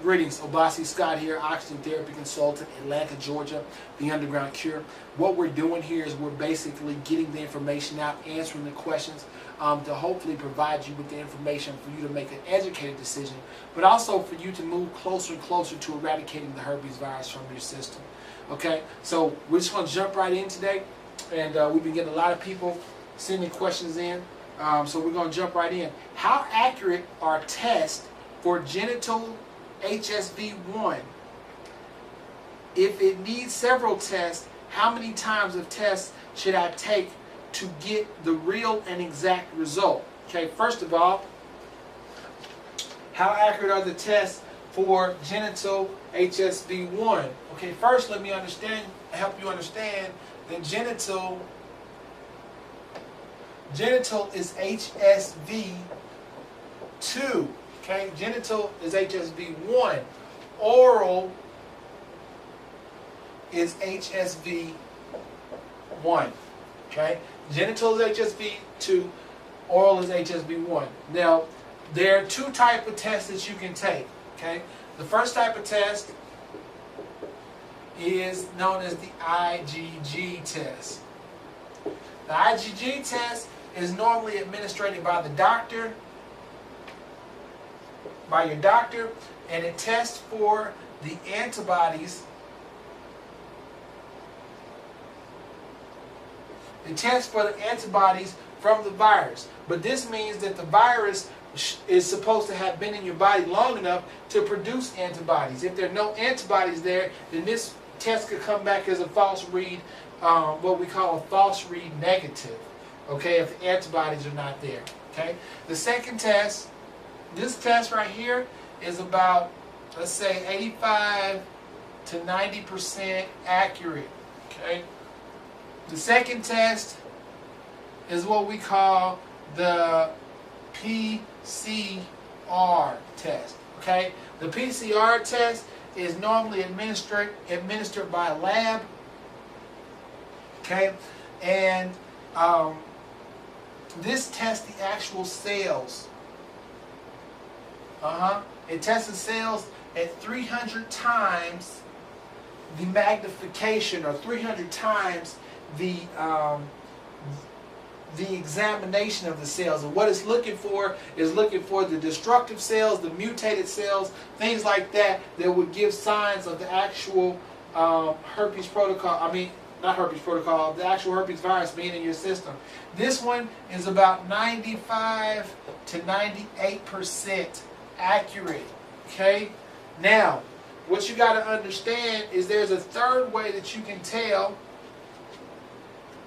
Greetings, Obasi Scott here, oxygen therapy consultant, Atlanta, Georgia, the underground cure. What we're doing here is we're basically getting the information out, answering the questions to hopefully provide you with the information for you to make an educated decision, but also for you to move closer and closer to eradicating the herpes virus from your system. Okay, so we're just going to jump right in today, and we've been getting a lot of people sending questions in, so we're going to jump right in. How accurate are tests for genital HSV1? If it needs several tests, how many times of tests should I take to get the real and exact result? Okay, first of all, how accurate are the tests for genital HSV1? Okay, first let me help you understand that genital is HSV2. Okay, genital is HSV1. Oral is HSV1. Okay, genital is HSV2. Oral is HSV1. Now, there are two types of tests that you can take. Okay, the first type of test is known as the IgG test. The IgG test is normally administered by the doctor, by your doctor, and it tests for the antibodies. It tests for the antibodies from the virus. But this means that the virus is supposed to have been in your body long enough to produce antibodies. If there are no antibodies there, then this test could come back as a false read, what we call a false read negative. Okay, if the antibodies are not there. Okay, the second test, this test right here, is about, let's say, 85 to 90% accurate. Okay, the second test is what we call the PCR test. Okay, the PCR test is normally administered by a lab. Okay, and this tests the actual cells. It tests the cells at 300 times the magnification, or 300 times the examination of the cells. And what it's looking for is looking for the destructive cells, the mutated cells, things like that that would give signs of the actual herpes protocol. Not herpes protocol, the actual herpes virus being in your system. This one is about 95 to 98% accurate. Okay? Now, what you got to understand is there's a third way that you can tell.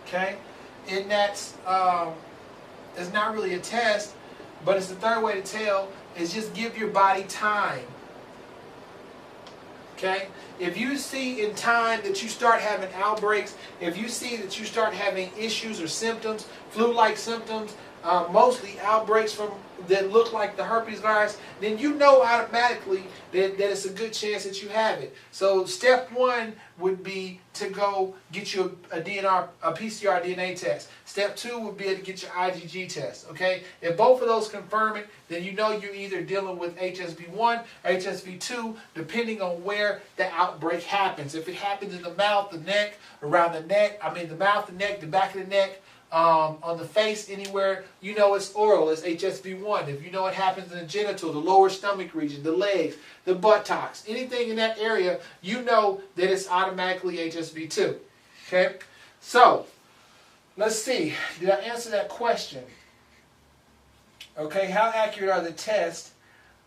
Okay? And that's, it's not really a test, but it's the third way to tell, is just give your body time. Okay? If you see in time that you start having outbreaks, if you see that you start having issues or symptoms, flu-like symptoms, mostly outbreaks that look like the herpes virus, then you know automatically that it's a good chance that you have it. So step one would be to go get you a PCR DNA test. Step two would be to get your IgG test. Okay, if both of those confirm it, then you know you're either dealing with HSV1 or HSV2, depending on where the outbreak happens. If it happens in the mouth, the neck, around the neck, the mouth, the neck, the back of the neck, on the face, anywhere, you know it's oral, it's HSV1. If you know it happens in the genital, the lower stomach region, the legs, the buttocks, anything in that area, you know that it's automatically HSV2. Okay? So, let's see. Did I answer that question? Okay, how accurate are the tests?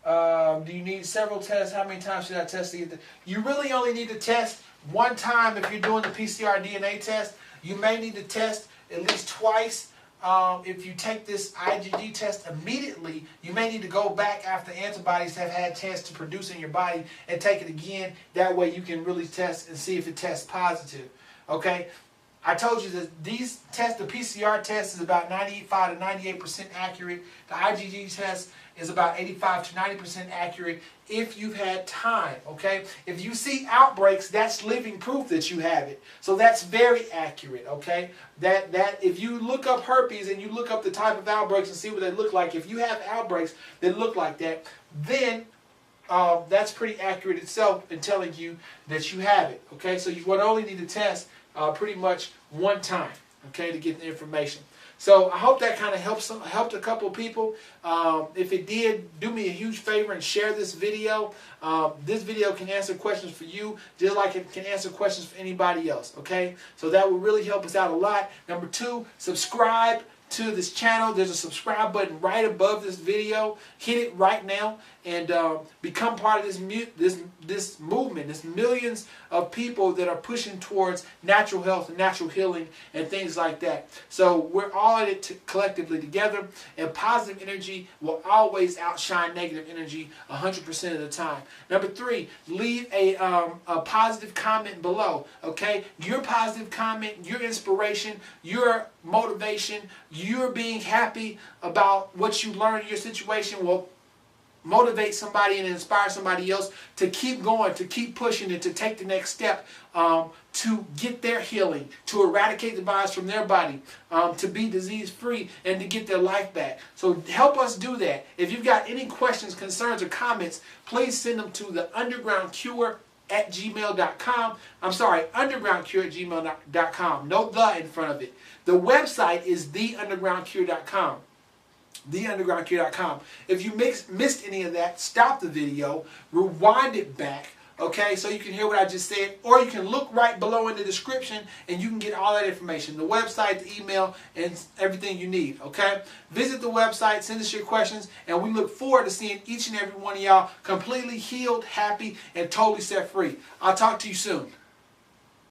Do you need several tests? How many times should I test to get the... You really only need to test one time if you're doing the PCR DNA test. You may need to test at least twice. If you take this IgG test immediately, you may need to go back after antibodies have had tests to produce in your body and take it again. That way you can really test and see if it tests positive. Okay? I told you that these tests, the PCR test is about 95 to 98% accurate. The IgG test is about 85 to 90% accurate if you've had time, okay? If you see outbreaks, that's living proof that you have it. So that's very accurate, okay? That if you look up herpes and you look up the type of outbreaks and see what they look like, if you have outbreaks that look like that, then that's pretty accurate itself in telling you that you have it. Okay, so you would only need to test pretty much one time, okay, to get the information. So I hope that kind of helped a couple of people. If it did, do me a huge favor and share this video. This video can answer questions for you just like it can answer questions for anybody else, okay? So that will really help us out a lot. Number 2, subscribe to this channel. There's a subscribe button right above this video. Hit it right now and become part of this movement. There's millions of people that are pushing towards natural health and natural healing and things like that. So we're all in it collectively together, and positive energy will always outshine negative energy 100% of the time. Number 3, leave a positive comment below. Okay, your positive comment, your inspiration, your motivation, you're being happy about what you learned in your situation will motivate somebody and inspire somebody else to keep going, to keep pushing, and to take the next step to get their healing, to eradicate the virus from their body, to be disease-free, and to get their life back. So help us do that. If you've got any questions, concerns, or comments, please send them to the undergroundcure@gmail.com. I'm sorry, undergroundcure@gmail.com. No "the" in front of it. The website is theundergroundcure.com. theundergroundcure.com. If you missed any of that, stop the video, rewind it back, okay, so you can hear what I just said, or you can look right below in the description and you can get all that information, the website, the email, and everything you need, okay? Visit the website, send us your questions, and we look forward to seeing each and every one of y'all completely healed, happy, and totally set free. I'll talk to you soon.